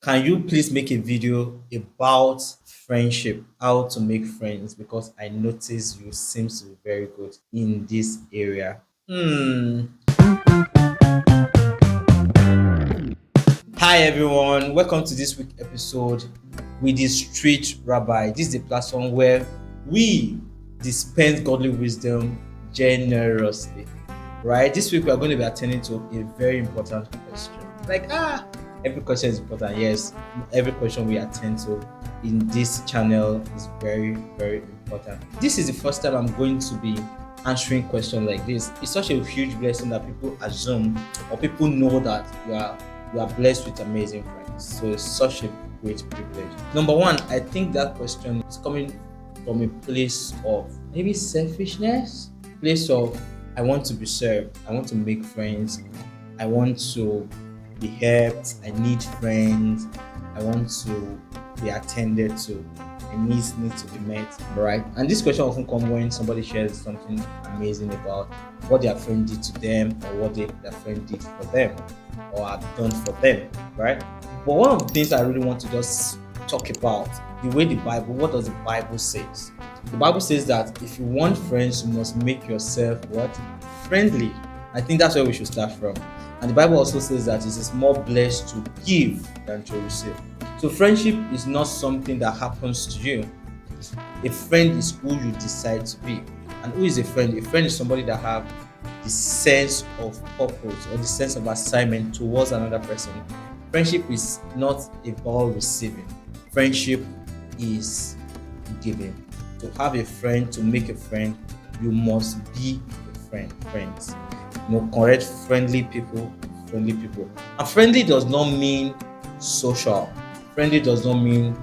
Can you please make a video about friendship, how to make friends? Because I notice you seem to be very good in this area. Hi everyone, welcome to this week episode with the Street Rabbi. This is a platform where we dispense godly wisdom generously. Right? This week we are going to be attending to a very important question. Every question is important. Yes, every question we attend to in this channel is very, very important. This is the first time I'm going to be answering questions like this. It's such a huge blessing that people assume or people know that you are blessed with amazing friends. So it's such a great privilege. Number one, I think that question is coming from a place of maybe selfishness, place of I want to be served, I want to make friends, I want to be helped, I need friends, I want to be attended to, my needs need to be met, right? And this question often comes when somebody shares something amazing about what their friend did to them or what their friend did for them or have done for them, right? But one of the things I really want to just talk about, the way the Bible, what does the Bible say? The Bible says that if you want friends, you must make yourself what? Friendly. I think that's where we should start from. And the Bible also says that it is more blessed to give than to receive. So friendship is not something that happens to you. A friend is who you decide to be. And who is a friend? A friend is somebody that have the sense of purpose or the sense of assignment towards another person. Friendship is not about receiving. Friendship is giving. To have a friend, to make a friend, you must be a friend. Friends. Correct friendly people. And friendly does not mean social. Friendly does not mean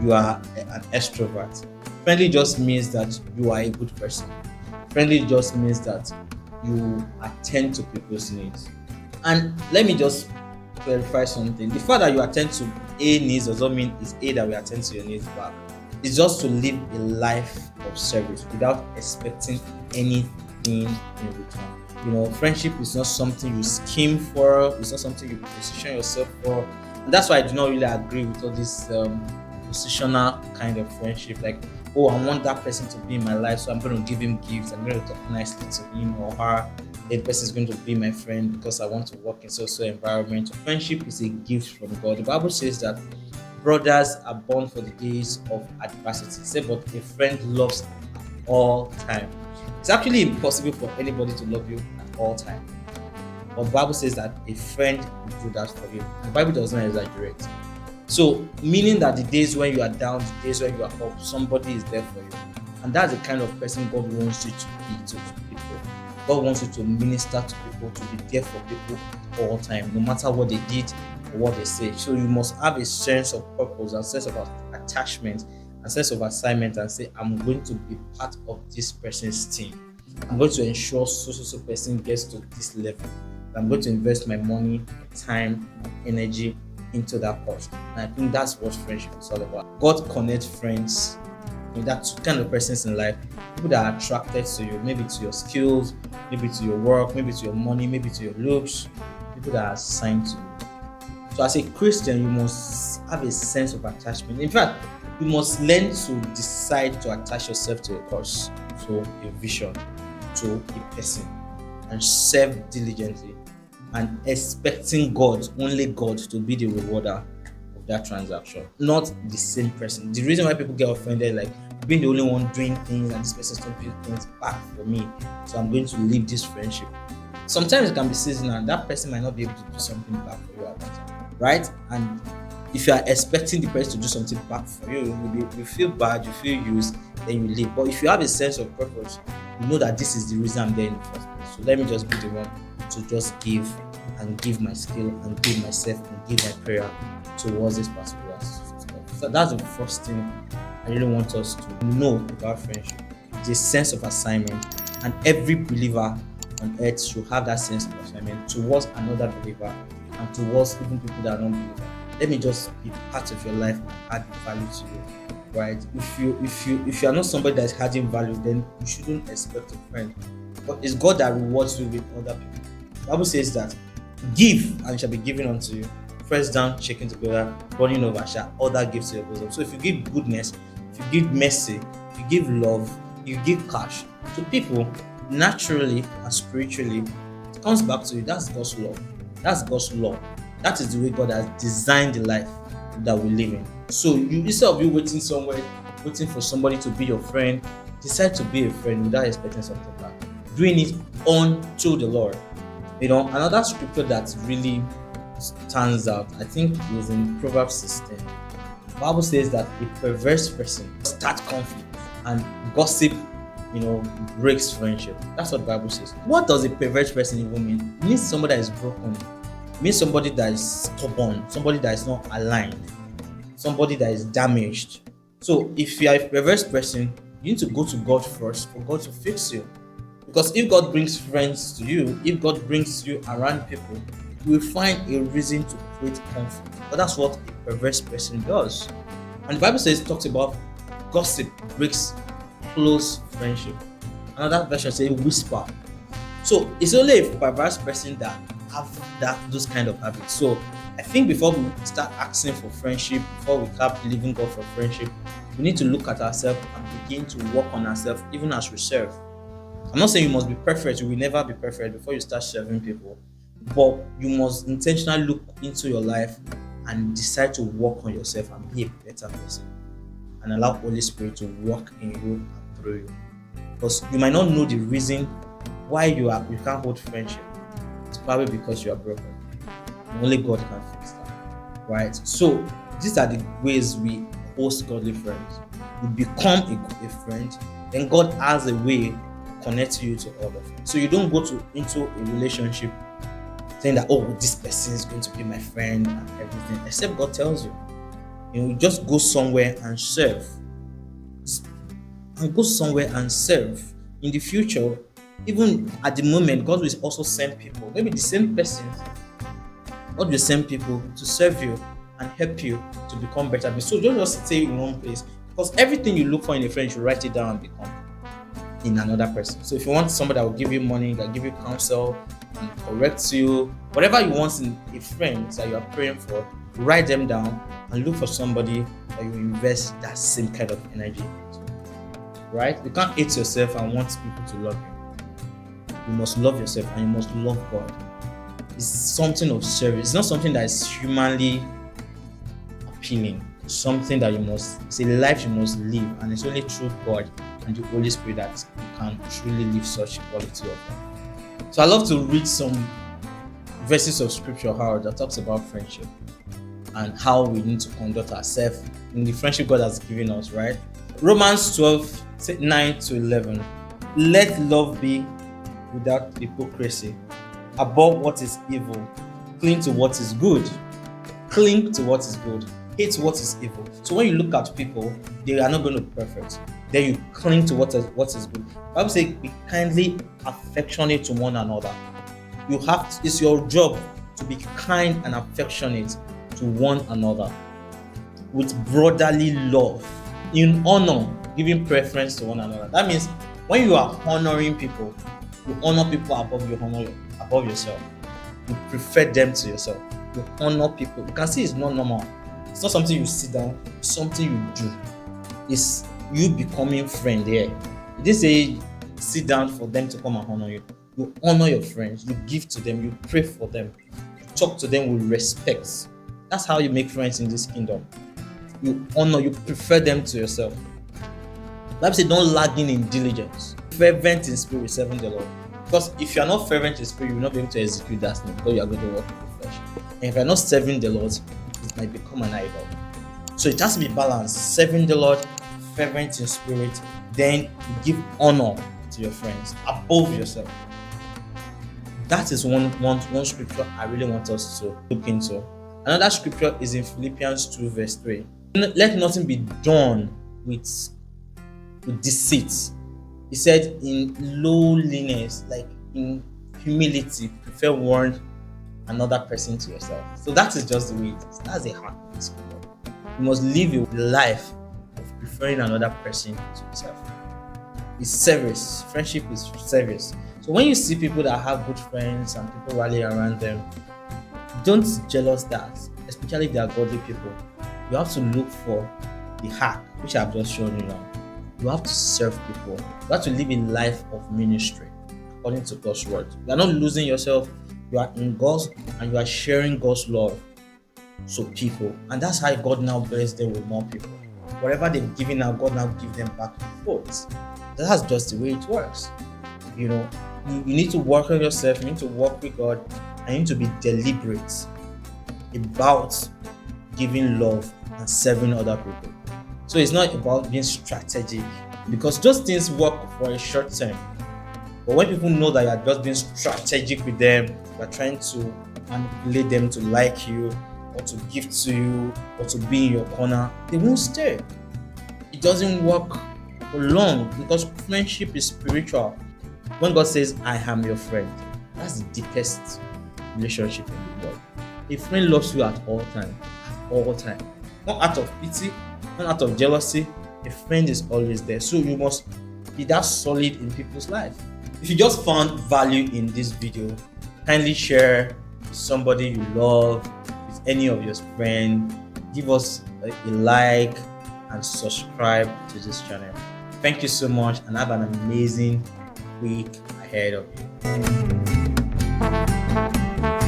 you are an extrovert. Friendly just means that you are a good person. Friendly just means that you attend to people's needs. And let me just clarify something. The fact that you attend to A needs does not mean it's A that will attend to your needs back. It's just to live a life of service without expecting anything in return. Friendship is not something you scheme for. It's not something you position yourself for. And that's why I do not really agree with all this positional kind of friendship. Like, oh, I want that person to be in my life, so I'm going to give him gifts. I'm going to talk nicely to him or her. The person is going to be my friend because I want to work in social environment. Friendship is a gift from God. The Bible says that brothers are born for the days of adversity. Say, but a friend loves all time. It's actually impossible for anybody to love you at all time. But the Bible says that a friend will do that for you. The Bible does not exaggerate. So, meaning that the days when you are down, the days when you are up, somebody is there for you. And that's the kind of person God wants you to be to people. God wants you to minister to people, to be there for people all time, no matter what they did or what they say. So you must have a sense of purpose and sense of attachment and sense of assignment and say, I'm going to be part of this person's team. I'm going to ensure so person gets to this level. I'm going to invest my money, time, energy into that person. And I think that's what friendship is all about. God connects friends. There are two kind of persons in life. People that are attracted to you, maybe to your skills, maybe to your work, maybe to your money, maybe to your looks. People that are assigned to you. So as a Christian, you must have a sense of attachment. In fact, you must learn to decide to attach yourself to a cause, to a vision, to a person, and serve diligently and expecting God, only God, to be the rewarder of that transaction, not the same person. The reason why people get offended, like being the only one doing things and this person is not doing things back for me, so I'm going to leave this friendship. Sometimes it can be seasonal, and that person might not be able to do something back for you at that time, right? And if you are expecting the person to do something back for you, you feel bad, you feel used, then you leave. But if you have a sense of purpose, you know that this is the reason I'm there in the first place. So let me just be the one to just give and give my skill and give myself and give my prayer towards this particular stuff. So that's the first thing I really want us to know about friendship. The sense of assignment, and every believer on earth should have that sense of assignment towards another believer and towards even people that are not believers. Let me just be part of your life and add value to you, right? If you are not somebody that's adding value, then you shouldn't expect a friend. But it's God that rewards you with other people. The Bible says that give and it shall be given unto you. pressed down, shaken together, running over, shall other gives to your bosom. So if you give goodness, if you give mercy, if you give love, you give cash to people, naturally and spiritually, it comes back to you. That's God's love. That's God's law. That is the way God has designed the life that we live in. So you, instead of you waiting somewhere, waiting for somebody to be your friend, decide to be a friend without expecting something back. Doing it unto the Lord. Another scripture that really stands out, I think, is in Proverbs 16. The Bible says that a perverse person starts conflict and gossip, breaks friendship. That's what the Bible says. What does a perverse person even mean? It means somebody that is broken. It means somebody that is stubborn, somebody that is not aligned, somebody that is damaged. So if you are a perverse person, you need to go to God first for God to fix you. Because if God brings friends to you, if God brings you around people, you will find a reason to create conflict. But that's what a perverse person does. And the Bible talks about gossip breaks close friendship. Another version says whisper. So it's only a perverse person that have those kind of habits. So I think before we start asking for friendship, before we start believing God for friendship, we need to look at ourselves and begin to work on ourselves, even as we serve. I'm not saying you must be perfect. You will never be perfect before you start serving people. But you must intentionally look into your life and decide to work on yourself and be a better person. And allow Holy Spirit to work in you and through you. Because you might not know the reason why you can't hold friendship. It's probably because you are broken. And only God can fix that. Right? So these are the ways we host godly friends. You become a friend, then God has a way connect you to other friends. So you don't go into a relationship saying that, this person is going to be my friend and everything, except God tells you. You just go somewhere and serve. And go somewhere and serve. In the future, even at the moment, God will also send people, maybe the same persons. God will send people to serve you and help you to become better. So don't just stay in one place, because everything you look for in a friend, you write it down and become in another person. So if you want somebody that will give you money, that will give you counsel and correct you, whatever you want in a friend that you are praying for, write them down and look for somebody that you invest that same kind of energy into. Right? You can't hate yourself and want people to love you. You must love yourself and you must love God. It's something of service. It's not something that is humanly appealing. It's something that it's a life you must live, and it's only through God and the Holy Spirit that you can truly live such quality of life. So I love to read some verses of scripture that talks about friendship and how we need to conduct ourselves in the friendship God has given us, right? Romans 12, 9 to 11. Let love be without hypocrisy. Above what is evil, cling to what is good. Cling to what is good. Hate what is evil. So when you look at people, they are not going to be perfect. Then you cling to what is good. The Bible says, be kindly affectionate to one another. It's your job to be kind and affectionate to one another with brotherly love, in honor, giving preference to one another. That means when you are honoring people, you honor people above yourself. You prefer them to yourself. You honor people. You can see it's not normal. It's not something you sit down. It's something you do. It's you becoming friend there. It didn't say sit down for them to come and honor you. You honor your friends. You give to them. You pray for them. You talk to them with respect. That's how you make friends in this kingdom. You honor. You prefer them to yourself. The Bible says, don't lagging in diligence. Fervent in spirit, serving the Lord. Because if you are not fervent in spirit, you will not be able to execute that thing, because you are going to work with the flesh. And if you are not serving the Lord, it might become an idol. So it has to be balanced. Serving the Lord, fervent in spirit, then you give honor to your friends above yourself. That is one scripture I really want us to look into. Another scripture is in Philippians 2 verse 3. Let nothing be done with deceit. He said, in lowliness, like in humility, prefer one another person to yourself. So that is just the way it is. That's the heart of this scripture. You must live a life of preferring another person to yourself. It's service. Friendship is service. So when you see people that have good friends and people rally around them, don't jealous that. especially if they are godly people, you have to look for the hack, which I've just shown you now. You have to serve people. You have to live a life of ministry according to God's word. You are not losing yourself. You are in God's and you are sharing God's love to people. And that's how God now bless them with more people. Whatever they've given out, God now give them back in folds. That's just the way it works. You know, you need to work on yourself, you need to work with God, and you need to be deliberate about giving love and serving other people. So it's not about being strategic, because those things work for a short time. But when people know that you are just being strategic with them, you are trying to manipulate them to like you, or to give to you, or to be in your corner, they won't stay. It doesn't work for long, because friendship is spiritual. When God says, I am your friend, that's the deepest relationship in the world. A friend loves you at all time. All time. Not out of pity, not out of jealousy. A friend is always there. So you must be that solid in people's life. If you just found value in this video, kindly share with somebody you love, with any of your friends. Give us a like and subscribe to this channel. Thank you so much, and have an amazing week ahead of you.